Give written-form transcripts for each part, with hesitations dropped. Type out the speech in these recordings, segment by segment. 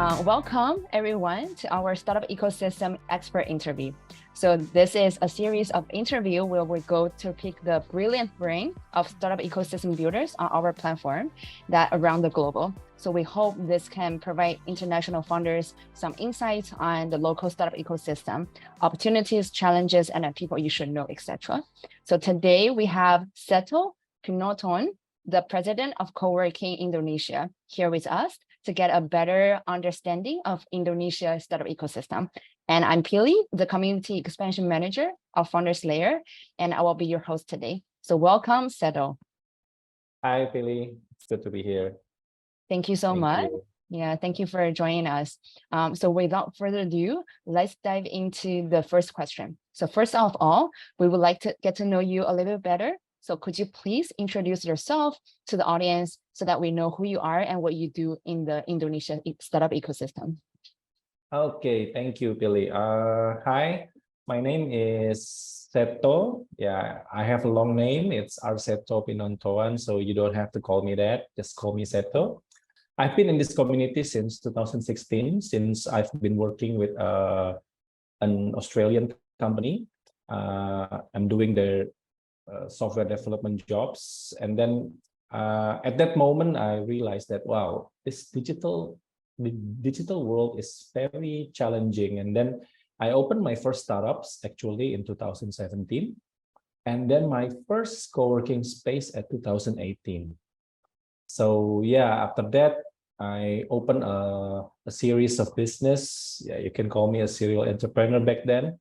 Welcome everyone to our Startup Ecosystem Expert Interview. So this is a series of interviews where we go to pick the brilliant brain of startup ecosystem builders on our platform that around the globe. So we hope this can provide international founders some insights on the local startup ecosystem, opportunities, challenges, and people you should know, etc. So today we have Seto Pinontoan, the President of Coworking Indonesia, here with us to get a better understanding of Indonesia's startup ecosystem. And I'm Pili, the Community Expansion Manager of Founders Lair, and I will be your host today. So welcome, Seto. Hi, Pili. It's good to be here. Thank you so much. Yeah, thank you for joining us. So without further ado, let's dive into the first question. So first of all, we would like to get to know you a little bit better. So could you please introduce yourself to the audience so that we know who you are and what you do in the Indonesia startup ecosystem? Okay, thank you, Pili. Hi, my name is Seto. Yeah, I have a long name. It's Arseto Pinontoan, so you don't have to call me that. Just call me Seto. I've been in this community since 2016, since I've been working with an Australian company. I'm doing their software development jobs, and then at that moment I realized that wow, the digital world is very challenging. And then I opened my first startups actually in 2017, and then my first co-working space at 2018. So yeah, after that I opened a series of business. Yeah, you can call me a serial entrepreneur back then.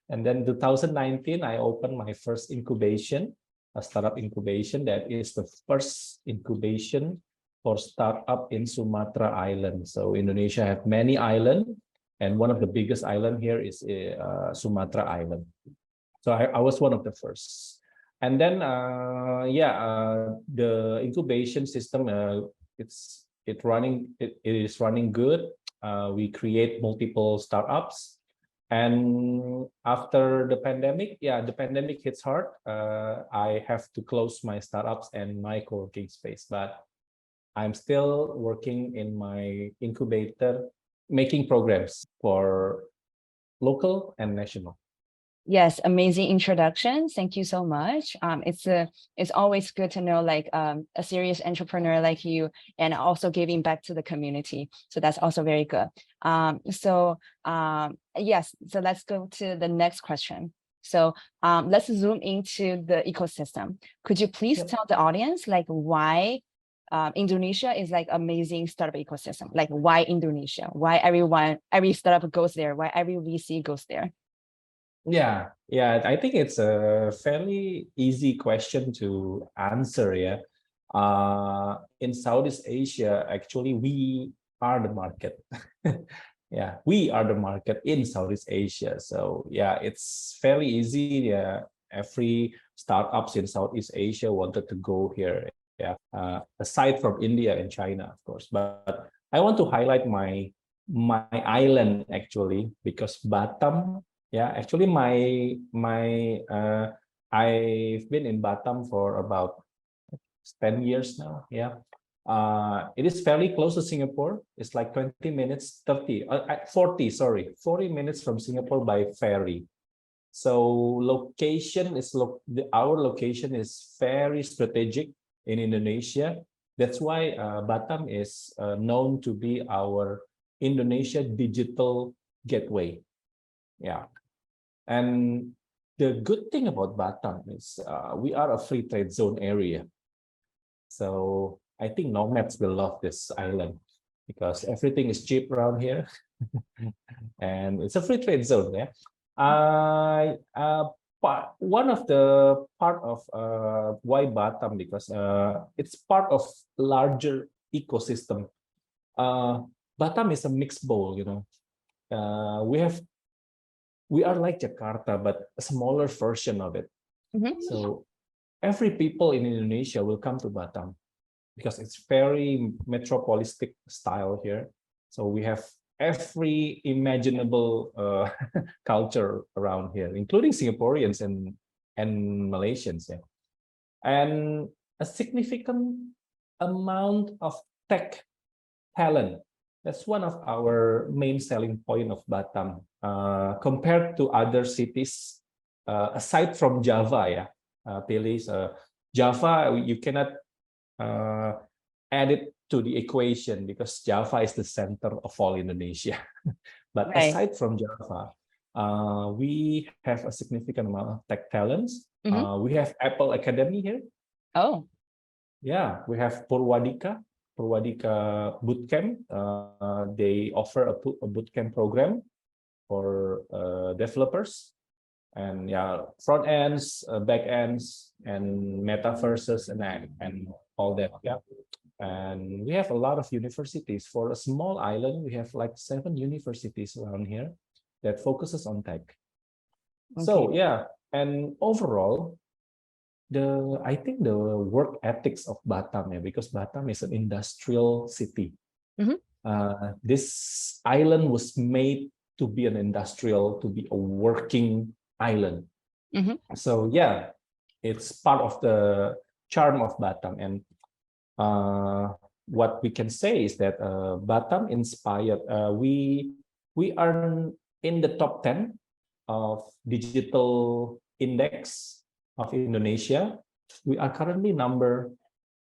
And then 2019, I opened my first incubation, a startup incubation. That is the first incubation for startup in Sumatra Island. So Indonesia have many islands, and one of the biggest island here is Sumatra Island. So I was one of the first. And then the incubation system, it is running good. We create multiple startups. And after the pandemic, the pandemic hits hard. I have to close my startups and my co-working space, but I'm still working in my incubator, making programs for local and national. Yes, amazing introduction. Thank you so much. It's always good to know like a serious entrepreneur like you, and also giving back to the community. So that's also very good. Yes, so let's go to the next question. So let's zoom into the ecosystem. Could you please tell the audience like why Indonesia is like amazing startup ecosystem? Like why Indonesia? Why every startup goes there? Why every VC goes there? Yeah, I think it's a fairly easy question to answer. In Southeast Asia, actually, we are the market. Yeah, we are the market in Southeast Asia. So yeah, it's fairly easy. Yeah, every startups in Southeast Asia wanted to go here. Yeah, aside from India and China, of course. But I want to highlight my island actually, because Batam. Yeah, actually, I've been in Batam for about 10 years now. Yeah, it is fairly close to Singapore. It's like 20 minutes, 40 minutes from Singapore by ferry. So our location is very strategic in Indonesia. That's why Batam is known to be our Indonesia digital gateway. Yeah. And the good thing about Batam is we are a free trade zone area. So I think nomads will love this island because everything is cheap around here. And it's a free trade zone. Yeah. One of the part of why Batam, because it's part of larger ecosystem. Batam is a mixed bowl, you know. We are like Jakarta, but a smaller version of it. So every people in Indonesia will come to Batam because it's very metropolistic style here. So we have every imaginable culture around here, including Singaporeans and Malaysians. Yeah. And a significant amount of tech talent That's one of our main selling point of Batam compared to other cities. Aside from Java, yeah, Pilis, Java you cannot add it to the equation because Java is the center of all Indonesia. But Right. aside from Java, we have a significant amount of tech talents. We have Apple Academy here. Oh, Yeah, we have Purwadika Bootcamp. They offer a bootcamp program for developers, and yeah, front ends, back ends, and metaverses, and all that. Yeah, and we have a lot of universities. For a small island, we have like 7 universities around here that focuses on tech. okay. So yeah, and overall, I think the work ethics of Batam, yeah, because Batam is an industrial city. This island was made to be an industrial, to be a working island. So yeah, it's part of the charm of Batam. And what we can say is that Batam inspired. We are in the top 10 of digital index of Indonesia. We are currently number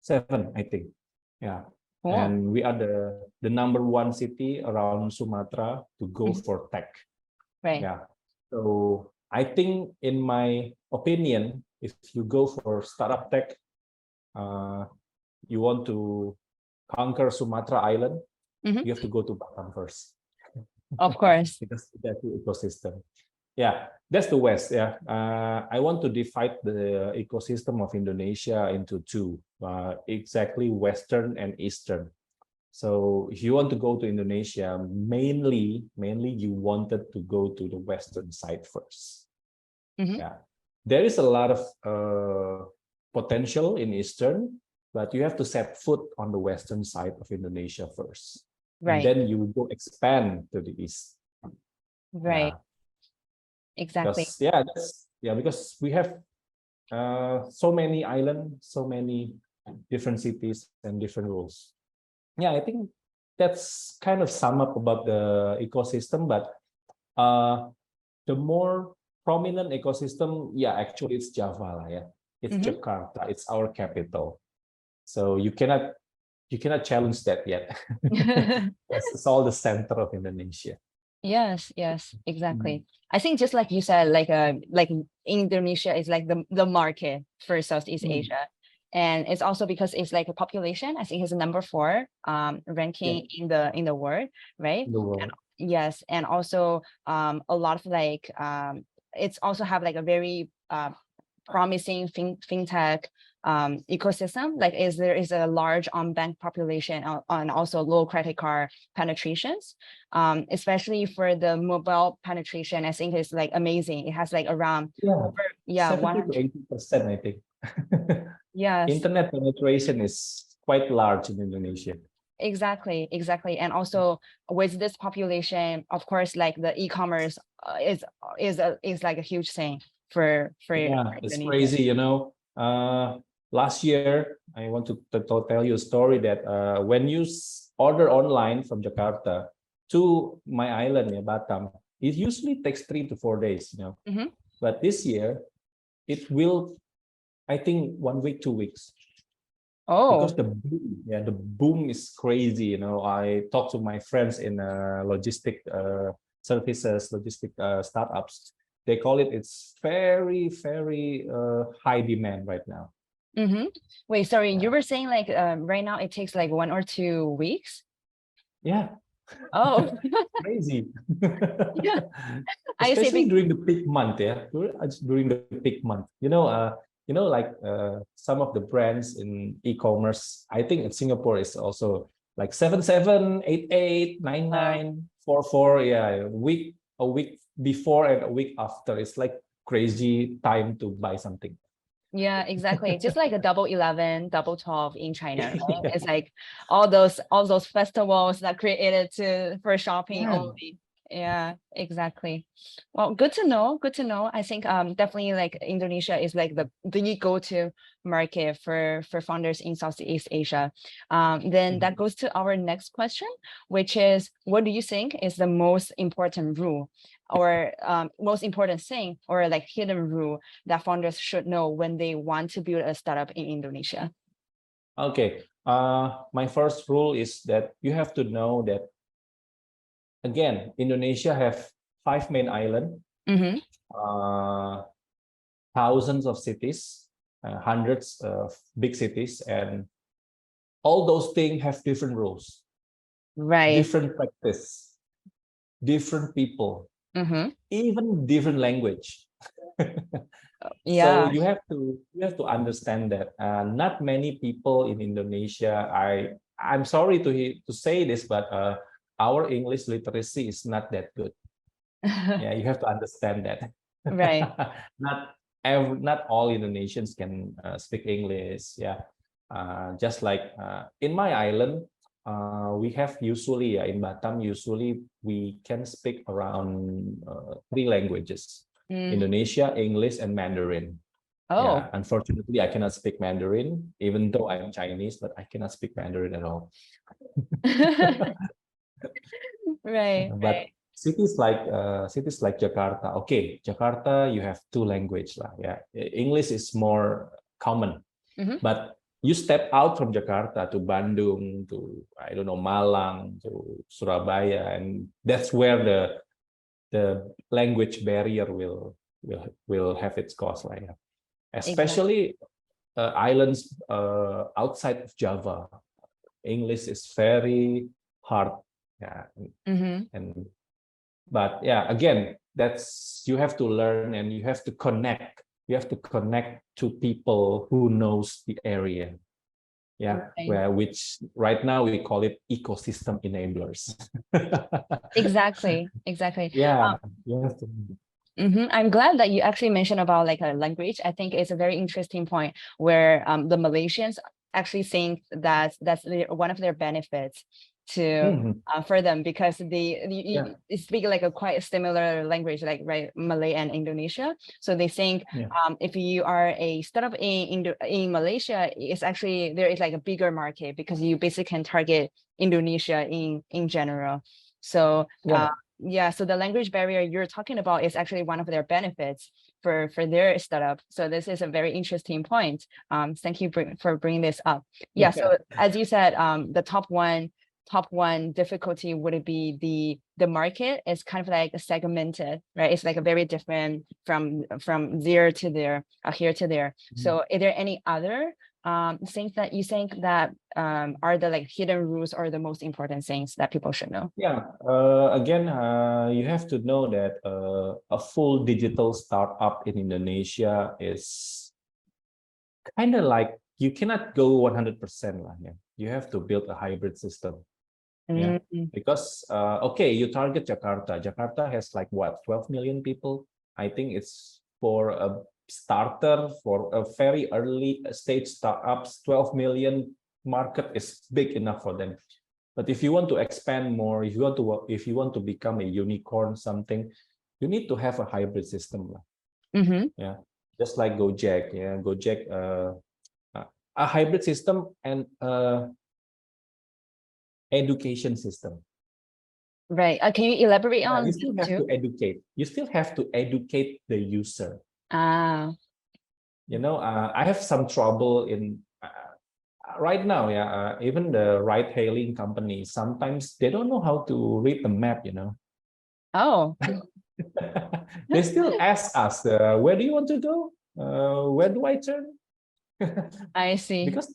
7, I think. Yeah. Cool. And we are the number 1 city around Sumatra to go for tech. Right. Yeah. So I think, in my opinion, if you go for startup tech, you want to conquer Sumatra Island, you have to go to Batam first. Of course. Because that's the ecosystem. Yeah, that's the West. Yeah, I want to divide the ecosystem of Indonesia into 2, exactly Western and Eastern. So if you want to go to Indonesia, mainly you wanted to go to the Western side first. Yeah, there is a lot of potential in Eastern, but you have to set foot on the Western side of Indonesia first. Right. And then you go expand to the East. Right. Yeah. Exactly. Because we have so many islands, so many different cities and different rules. Yeah, I think that's kind of sum up about the ecosystem. But the more prominent ecosystem, yeah, actually it's Java, yeah. It's Jakarta. It's our capital. So you cannot challenge that yet. It's all the center of Indonesia. Yes, exactly. I think just like you said, like Indonesia is like the market for Southeast Asia. And it's also because it's like a population, I think it's number 4 ranking in the world, right? The world. And, yes, and also a lot of like it's also have like a very promising fintech ecosystem. Like there is a large unbanked population and also low credit card penetrations, especially for the mobile penetration. I think it's like amazing. It has like around 70 to 80%, I think. Yes, internet penetration is quite large in Indonesia. Exactly. And also with this population, of course, like the e-commerce is like a huge thing for it's Indonesia. crazy, you know. Last year, I want to tell you a story that when you order online from Jakarta to my island, Batam, it usually takes 3 to 4 days, you know. But this year, it will, I think, 1 week, 2 weeks. Because the boom is crazy, you know. I talked to my friends in logistic services, startups. They call it's very, very high demand right now. Wait, sorry, you were saying like right now it takes like 1 or 2 weeks? Yeah. Oh, crazy. Yeah. Especially during the peak month, during the peak month. You know, like some of the brands in e-commerce, I think in Singapore is also like 77, 88, 99, 44. Yeah, a week before and a week after. It's like crazy time to buy something. Yeah, exactly. Just like a Double 11, Double 12 in China, right? It's like all those festivals that created for shopping only. Yeah, exactly. Well, good to know. Good to know. I think definitely like Indonesia is like the go-to market for founders in Southeast Asia. Then that goes to our next question, which is, what do you think is the most important rule or most important thing or like hidden rule that founders should know when they want to build a startup in Indonesia? Okay. My first rule is that you have to know that, again, Indonesia have 5 main islands, Mm-hmm. uh, thousands of cities, hundreds of big cities, and all those things have different rules, Right. different practice, different people, Mm-hmm. even different language. So Yeah. you have to understand that not many people in Indonesia. I'm sorry to say this, but our English literacy is not that good. Yeah, you have to understand that. Right. Not all Indonesians can speak English. Yeah, just like in my island, we have usually in Batam. Usually we can speak around 3 languages: Mm. Indonesia, English, and Mandarin. Yeah, Oh. unfortunately, I cannot speak Mandarin, even though I'm Chinese, but I cannot speak Mandarin at all. Right. But cities like Jakarta, okay, Jakarta, you have 2 language lah. Yeah, English is more common, Mm-hmm. but you step out from Jakarta to Bandung, to I don't know, Malang, to Surabaya, and that's where the language barrier will have its cost lah. Yeah. Exactly. Especially islands outside of Java. English is very hard. Yeah, Mm-hmm. and but yeah, again, that's you have to learn and you have to connect. You have to connect to people who knows the area. Yeah, Right. where which right now we call it ecosystem enablers. Exactly. Exactly. Yeah, you have to. I'm glad that you actually mentioned about like a language. I think it's a very interesting point where the Malaysians actually think that one of their benefits to Mhm. for them because Yeah, you speak like a quite similar language like right Malay and Indonesia. So they think yeah, if you are a startup in Malaysia, it's actually there is like a bigger market because you basically can target Indonesia in general. So yeah. yeah, so the language barrier you're talking about is actually one of their benefits for their startup. So this is a very interesting point. Thank you for bringing this up. Yeah, Yeah. so as you said, the top one difficulty would be the market is kind of like segmented, right? It's like a very different from there to there, here to there. So are there any other things that you think that are the like hidden rules or the most important things that people should know? Yeah, again, you have to know that a full digital startup in Indonesia is kind of like you cannot go 100% lah. Yeah, you have to build a hybrid system. Yeah, Mm, because okay, you target Jakarta. Jakarta has like what, 12 million people. I think it's for a starter for a very early stage startups. 12 million market is big enough for them. But if you want to expand more, if you want to become a unicorn, something, you need to have a hybrid system. mm-hmm. Yeah, just like Gojek. Yeah, Gojek, a hybrid system and education system. Right. Can you elaborate Yeah, on you this still have to too? educate. You still have to educate the user. Ah, I have some trouble in right now. Yeah, even the ride-hailing companies sometimes they don't know how to read the map. oh, They still ask us, where do you want to go? Where do I turn? I see. Because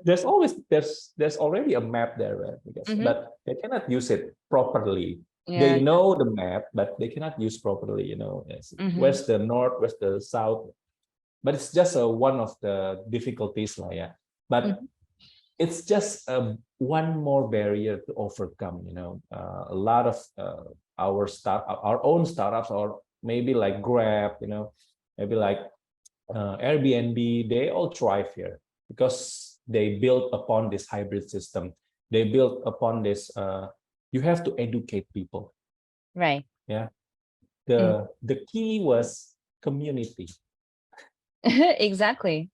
there's already a map there, right? Mm-hmm. But they cannot use it properly. They Yeah. know the map, but they cannot use properly. Yes. Mm-hmm. Where's the north? Where's the south? But it's just one of the difficulties, lah. Yeah. But Mm-hmm. it's just one more barrier to overcome. A lot of our own startups, or maybe like Grab, maybe like Airbnb, they all thrive here because they built upon this hybrid system. They built upon this. You have to educate people. Right. Yeah. Mm. The key was community. Exactly.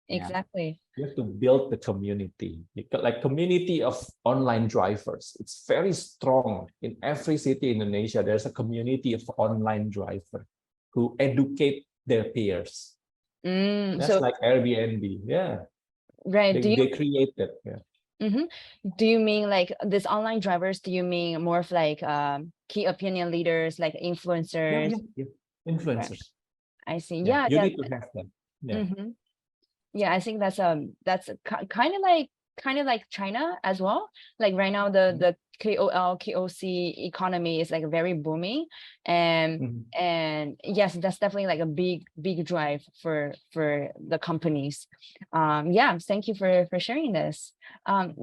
Yeah. Exactly. You have to build the community, like community of online drivers. It's very strong in every city in Indonesia. There's a community of online driver who educate their peers. That's So like Airbnb. Yeah, right. they created. Yeah, Do you mean like this online drivers? Do you mean more of like key opinion leaders, like yeah, influencers? yeah, yeah. Right. Influencers. I see. Yeah, Yeah, you yeah. need to have them. Yeah. Mm-hmm. Yeah, I think that's kind of like China as well. Like right now the KOL KOC economy is like very booming, and Mhm. yes, that's definitely like a big drive for the companies. Yeah, thank you for sharing this.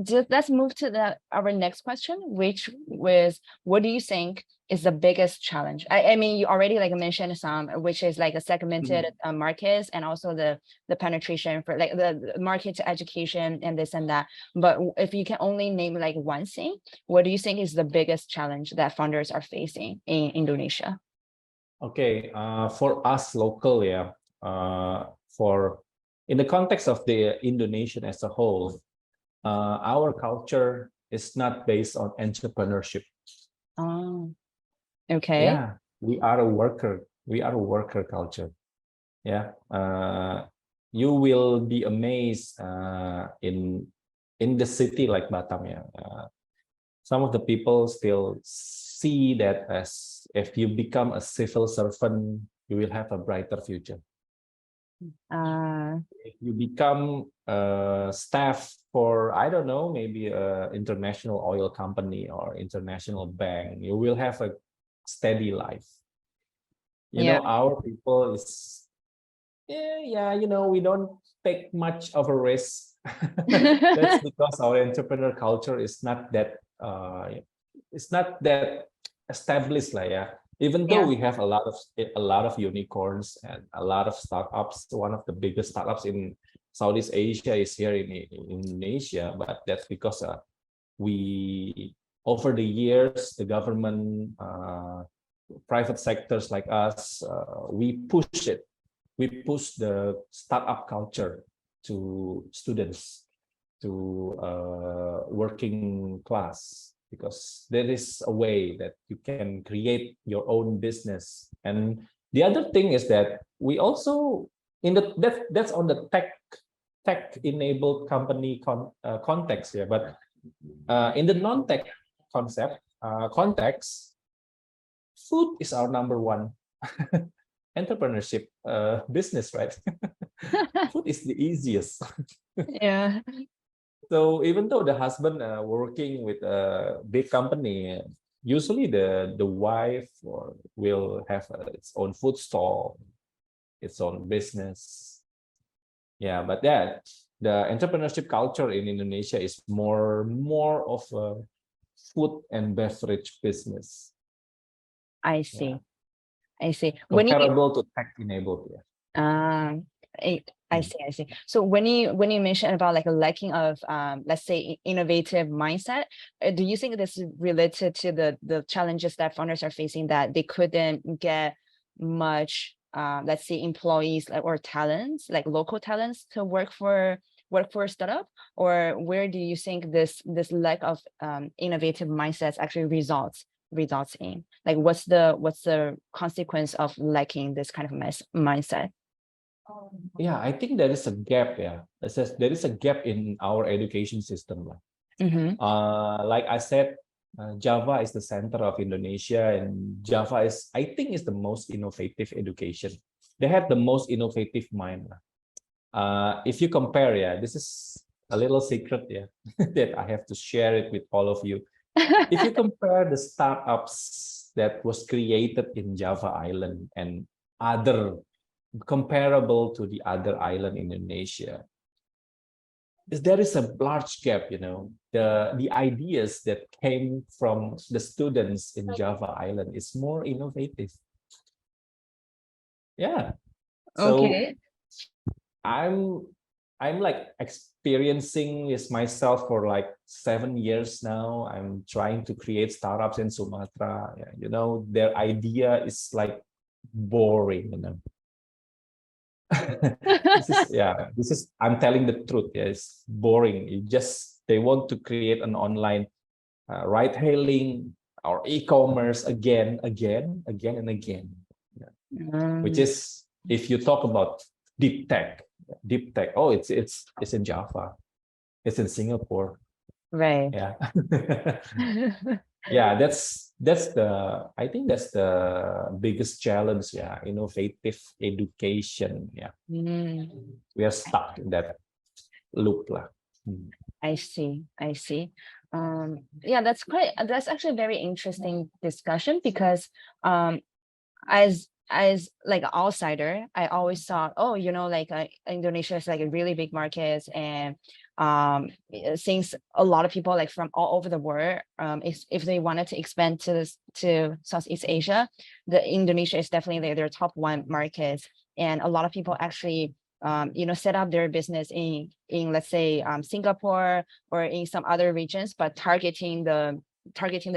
Just let's move to our next question, which was, what do you think is the biggest challenge? I mean, you already like mentioned some, which is like a segmented Mhm. markets, and also the penetration for like the market education and this and that. But if you can only name like one thing, what do you think is the biggest challenge that founders are facing in Indonesia? Okay, for us local, yeah, for in the context of the Indonesian as a whole, our culture is not based on entrepreneurship. Oh, okay. Yeah, we are a worker. We are a worker culture. Yeah, you will be amazed in the city like Batam. Yeah, some of the people still see that as if you become a civil servant, you will have a brighter future. Uh, If you become a staff for, I don't know, maybe a international oil company or international bank, you will have a steady life. yeah. Our people is, yeah, we don't take much of a risk. That's because our entrepreneur culture is not that it's not that established lah, yeah. Even though Yeah. we have a lot of unicorns and a lot of startups, one of the biggest startups in Southeast Asia is here in Indonesia, but that's because we over the years the government, private sectors like us, we push the startup culture to students, to working class, because there is a way that you can create your own business. And the other thing is that we also that's on the tech enabled company context here, but in the non-tech context, food is our number one entrepreneurship business, right? Food is the easiest. Yeah. So even though the husband working with a big company, usually the wife will have its own food stall, its own business. Yeah, but the entrepreneurship culture in Indonesia is more of a food and beverage business. I Yeah, see. I see. When you comparable to tech enabled. Yeah. I see, I see. So when you mention about like a lacking of let's say innovative mindset, do you think this is related to the challenges that founders are facing, that they couldn't get much let's say employees or talents, like local talents, to work for a startup? Or where do you think this lack of innovative mindsets actually results in? Like what's the consequence of lacking this kind of mindset? Yeah, I think there is a gap. Yeah, there is a gap in our education system. Mm-hmm. Like I said, Java is the center of Indonesia, and Java I think, is the most innovative education. They have the most innovative mind. If you compare, yeah, this is a little secret, yeah, that I have to share it with all of you. If you compare the startups that was created in Java Island and other comparable to the other island in Indonesia, there is a large gap. The ideas that came from the students in Java Island is more innovative. Yeah, so Okay. I'm I'm like experiencing this myself for like 7 years now. I'm trying to create startups in Sumatra. Yeah, you know, their idea is like boring, you know. This is I'm telling the truth. Yeah, it's boring. They want to create an online ride hailing or e-commerce again and again. Yeah. Which is, if you talk about deep tech, oh, it's in Java, it's in Singapore. Right. Yeah. Yeah, I think that's the biggest challenge. Yeah, innovative education. Yeah, we are stuck in that loop lah. I see. I see. Yeah, that's actually a very interesting discussion because as like an outsider, I always thought, oh, like Indonesia is like a really big market, and since a lot of people like from all over the world, if they wanted to expand to Southeast Asia, Indonesia is definitely their top one market, and a lot of people actually set up their business in let's say Singapore or in some other regions, but targeting the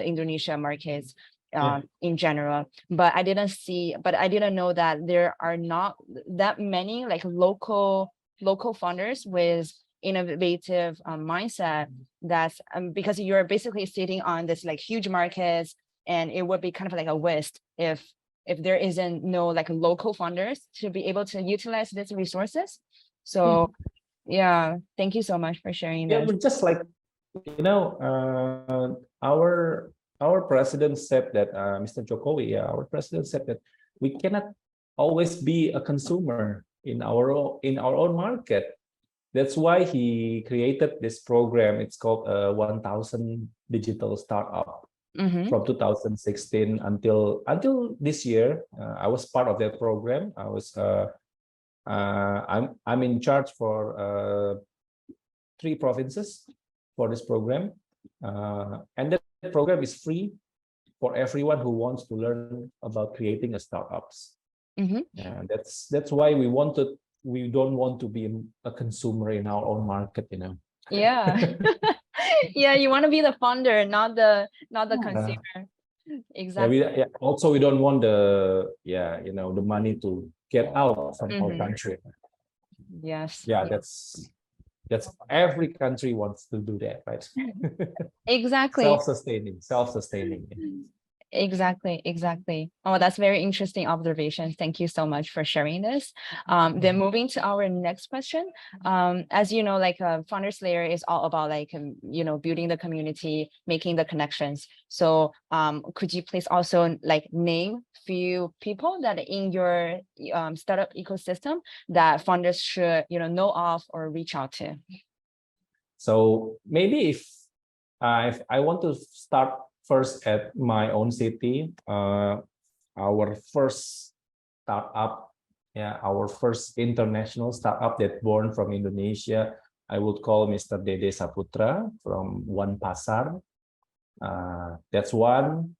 Indonesia markets in general. But I didn't know that there are not that many like local founders with innovative mindset. That's because you're basically sitting on this like huge markets, and it would be kind of like a waste if there isn't no like local founders to be able to utilize these resources. So yeah, thank you so much for sharing Yeah, this. but just like our president said that, Mr. Jokowi, our president said that we cannot always be a consumer in our own market. That's why he created this program. It's called 1000 Digital Startup. From 2016 until this year. I was part of that program. I'm in charge for 3 provinces for this program, and that program is free for everyone who wants to learn about creating a startups. And that's why we don't want to be a consumer in our own market, you know. Yeah. Yeah, you want to be the founder, not the consumer. Exactly. Also, we don't want the money to get out from our country. Yes. Yeah, that's every country wants to do that, right? Exactly. Self-sustaining. Exactly. Oh, that's very interesting observation. Thank you so much for sharing this. Then moving to our next question. As you know, like Founders Lair is all about like building the community, making the connections. So could you please also like name few people that in your startup ecosystem that founders should know of or reach out to? So maybe if I want to start first at my own city, our first startup, our first international startup that born from Indonesia, I would call Mr. Dede Saputra from One Pasar. That's one,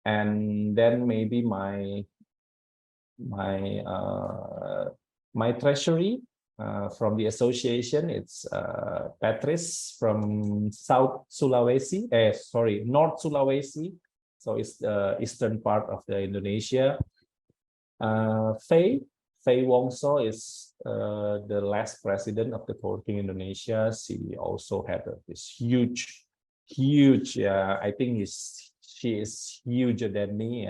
and then maybe my treasury. From the association, it's Patrice from North Sulawesi. So it's the eastern part of the Indonesia. Faye Wongso is the last president of the Coworking Indonesia. She also had this huge. I think she is huger than me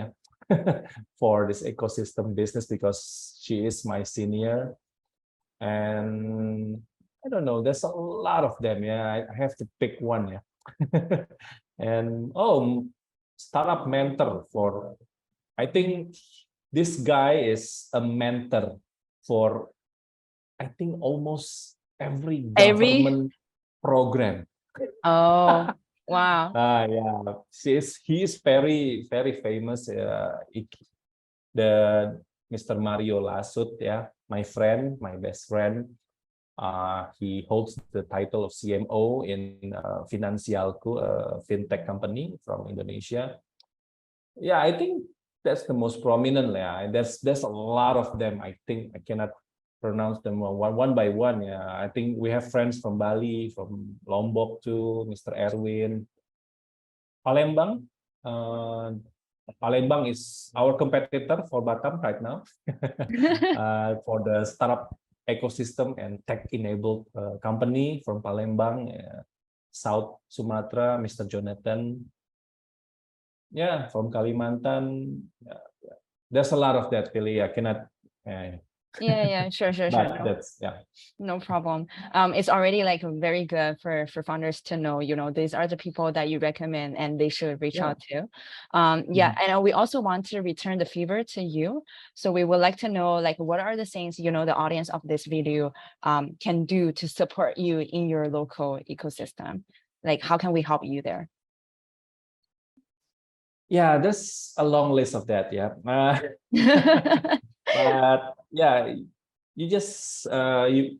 for this ecosystem business because she is my senior. And I don't know, there's a lot of them. I have to pick one. And startup mentor I think this guy is a mentor for, I think, almost every government program. Oh, wow. He is very, very famous. The Mr. Mario Lasut, my friend, my best friend. He holds the title of CMO in Finansialku, a fintech company from Indonesia. Yeah, I think that's the most prominent. There's a lot of them. I think I cannot pronounce them one by one. Yeah, I think we have friends from Bali, from Lombok too, Mr. Erwin. Palembang. Palembang is our competitor for Batam right now for the startup ecosystem and tech-enabled company from Palembang, South Sumatra, Mr. Jonathan. Yeah, from Kalimantan. There's a lot of that, really. I cannot. Yeah, sure. But No, that's no problem. It's already like very good for founders to know, these are the people that you recommend and they should reach out to. And we also want to return the favor to you. So we would like to know, like, what are the things, the audience of this video can do to support you in your local ecosystem? Like, how can we help you there? Yeah, there's a long list of that. Yeah. But yeah, you just you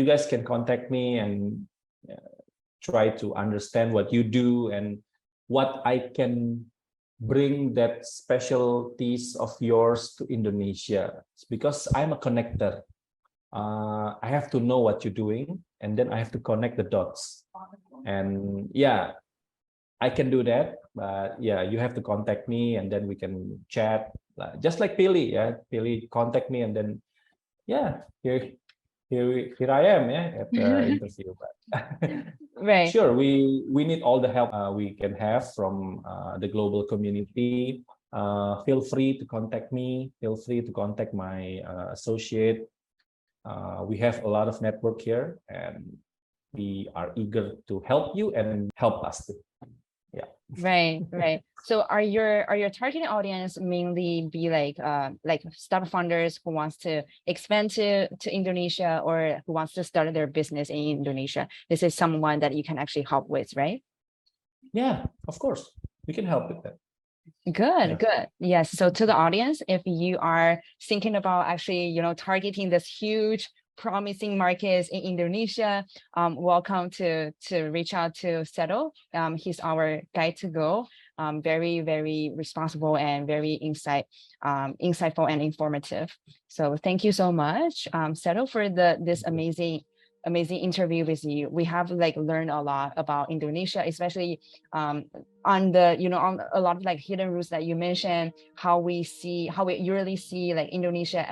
guys can contact me and try to understand what you do and what I can bring that specialties of yours to Indonesia. It's because I'm a connector. I have to know what you're doing, and then I have to connect the dots. And yeah, I can do that, but yeah, you have to contact me and then we can chat. Just like Pili, yeah, Pili contact me and then yeah, here I am, yeah, at the interview. But Right. Sure, we need all the help we can have from the global community. Feel free to contact me. Feel free to contact my associate. We have a lot of network here, and we are eager to help you and help us too. Yeah. Right. So are your targeting audience mainly be like startup founders who wants to expand to Indonesia or who wants to start their business in Indonesia? This is someone that you can actually help with, right? Yeah, of course. We can help with that. Good. Yes. So to the audience, if you are thinking about actually, targeting this huge promising markets in Indonesia, welcome to reach out to Seto. He's our guide to go. Very, very responsible and very insightful and informative. So thank you so much, Seto, for this amazing interview with you. We have learned a lot about Indonesia, especially on the on a lot of hidden rules that you mentioned, how we usually see Indonesia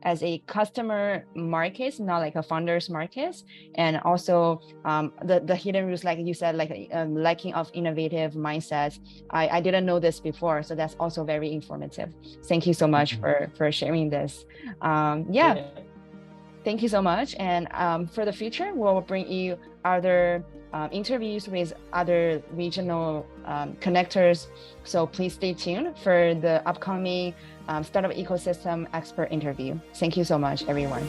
as a customer market, not like a founders market, and also the hidden rules, like you said, lacking of innovative mindsets. I didn't know this before, so that's also very informative. Thank you so much for sharing this. Thank you so much. And for the future, we'll bring you other interviews with other regional connectors. So please stay tuned for the upcoming Startup Ecosystem Expert interview. Thank you so much, everyone.